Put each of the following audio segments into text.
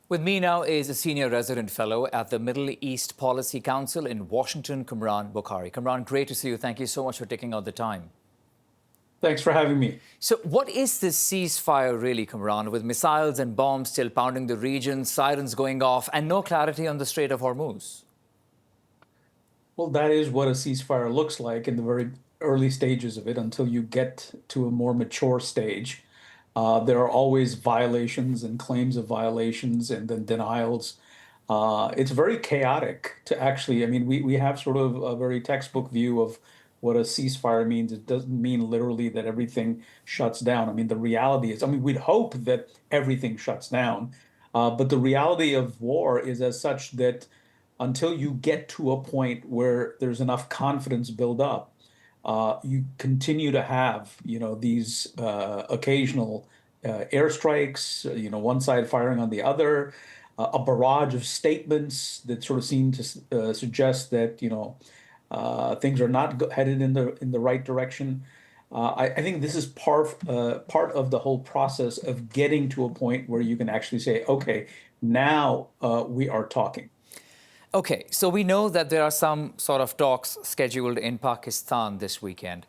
With me now is a senior resident fellow at the Middle East Policy Council in Washington, Kamran Bokhari. Kamran, great to see you. Thank you so much for taking out the time. Thanks for having me. So, what is this ceasefire really, Kamran, with missiles and bombs still pounding the region, sirens going off, and no clarity on the Strait of Hormuz? Well, that is what a ceasefire looks like in the very early stages of it until you get to a more mature stage. There are always violations and claims of violations and then denials. It's very chaotic to actually, we have sort of a very textbook view of what a ceasefire means. It doesn't mean literally that everything shuts down. The reality is, we'd hope that everything shuts down, but the reality of war is as such that until you get to a point where there's enough confidence build up, you continue to have, these occasional airstrikes, one side firing on the other, a barrage of statements that sort of seem to suggest that, things are not headed in the right direction. I think this is part of the whole process of getting to a point where you can actually say, okay, now we are talking. Okay, so we know that there are some sort of talks scheduled in Pakistan this weekend.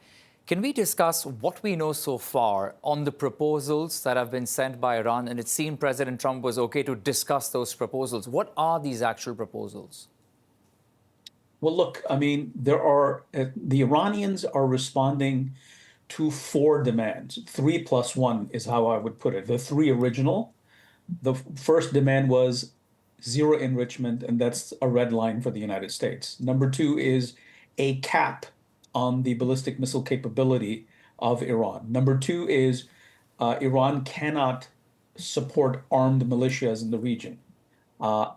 Can we discuss what we know so far on the proposals that have been sent by Iran? And it seemed President Trump was okay to discuss those proposals. What are these actual proposals? Well, look, the Iranians are responding to four demands. Three plus one is how I would put it. The three original. The first demand was zero enrichment, and that's a red line for the United States. Number two is a cap on the ballistic missile capability of Iran. Number two is Iran cannot support armed militias in the region.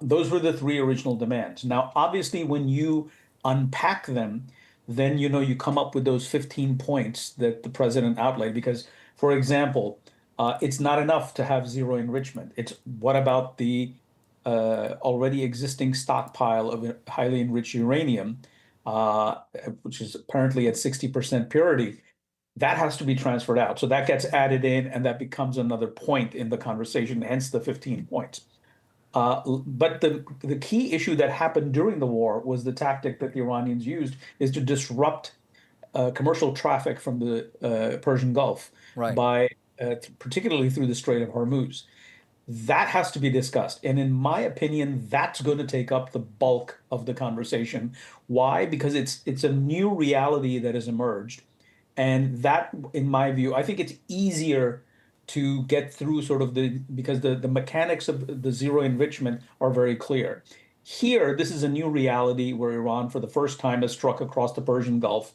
Those were the three original demands. Now, obviously, when you unpack them, then you come up with those 15 points that the president outlined. Because, for example, it's not enough to have zero enrichment. It's what about the already existing stockpile of highly enriched uranium, which is apparently at 60% purity? That has to be transferred out. So that gets added in, and that becomes another point in the conversation, hence the 15 points. But the key issue that happened during the war was the tactic that the Iranians used is to disrupt commercial traffic from the Persian Gulf Right. by particularly through the Strait of Hormuz. That has to be discussed. And in my opinion, that's going to take up the bulk of the conversation. Why? Because it's a new reality that has emerged. And that, in my view, I think it's easier to get through sort of because the mechanics of the zero enrichment are very clear. Here, this is a new reality where Iran, for the first time, has struck across the Persian Gulf.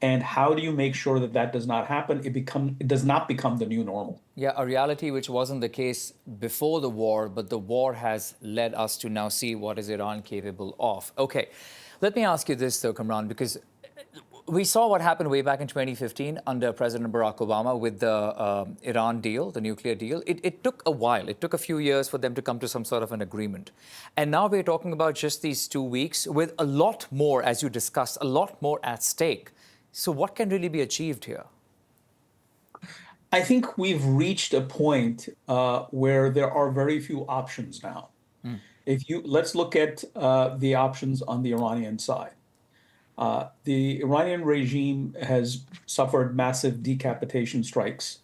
And how do you make sure that that does not happen? It does not become the new normal. Yeah, a reality which wasn't the case before the war, but the war has led us to now see what is Iran capable of. Okay, let me ask you this though, Kamran, because we saw what happened way back in 2015 under President Barack Obama with the Iran deal, the nuclear deal. It took a while. It took a few years for them to come to some sort of an agreement. And now we're talking about just these 2 weeks with a lot more, as you discussed, a lot more at stake. So what can really be achieved here? I think we've reached a point where there are very few options now. Let's look at the options on the Iranian side. The Iranian regime has suffered massive decapitation strikes.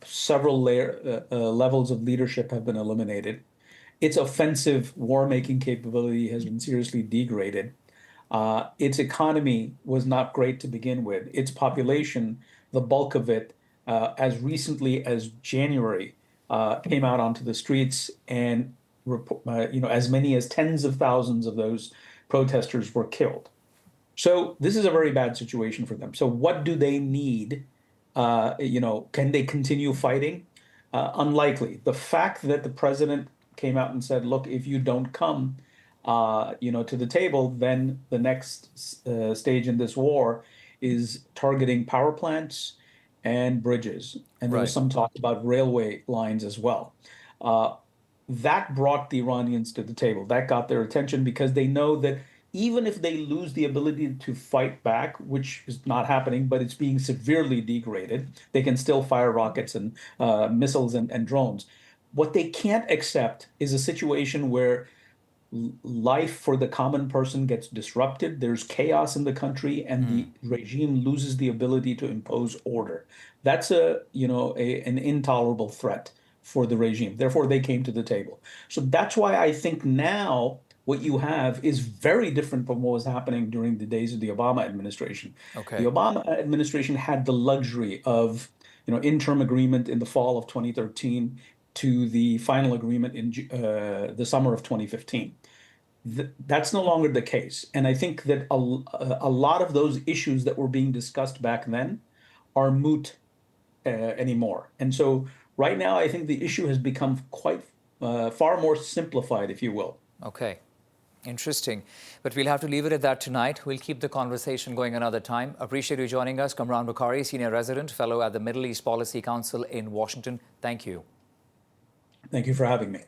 Several levels of leadership have been eliminated. Its offensive war-making capability has been seriously degraded. Its economy was not great to begin with. Its population, the bulk of it, as recently as January, came out onto the streets, and as many as tens of thousands of those protesters were killed. So this is a very bad situation for them. So what do they need? Can they continue fighting? Unlikely. The fact that the president came out and said, "Look, if you don't come, to the table, then the next stage in this war is targeting power plants and bridges." And there was Right. some talk about railway lines as well. Uh, that brought the Iranians to the table. That got their attention because they know that even if they lose the ability to fight back, which is not happening, but it's being severely degraded, they can still fire rockets and missiles and drones. What they can't accept is a situation where life for the common person gets disrupted. There's chaos in the country, and the regime loses the ability to impose order. That's an intolerable threat for the regime. Therefore, they came to the table. So that's why I think now what you have is very different from what was happening during the days of the Obama administration. The Okay. Obama administration had the luxury of, interim agreement in the fall of 2013 to the final agreement in the summer of 2015. That's no longer the case. And I think that a lot of those issues that were being discussed back then are moot anymore. And so right now, I think the issue has become quite far more simplified, if you will. Okay. Interesting. But we'll have to leave it at that tonight. We'll keep the conversation going another time. Appreciate you joining us. Kamran Bokhari, Senior Resident Fellow at the Middle East Policy Council in Washington. Thank you. Thank you for having me.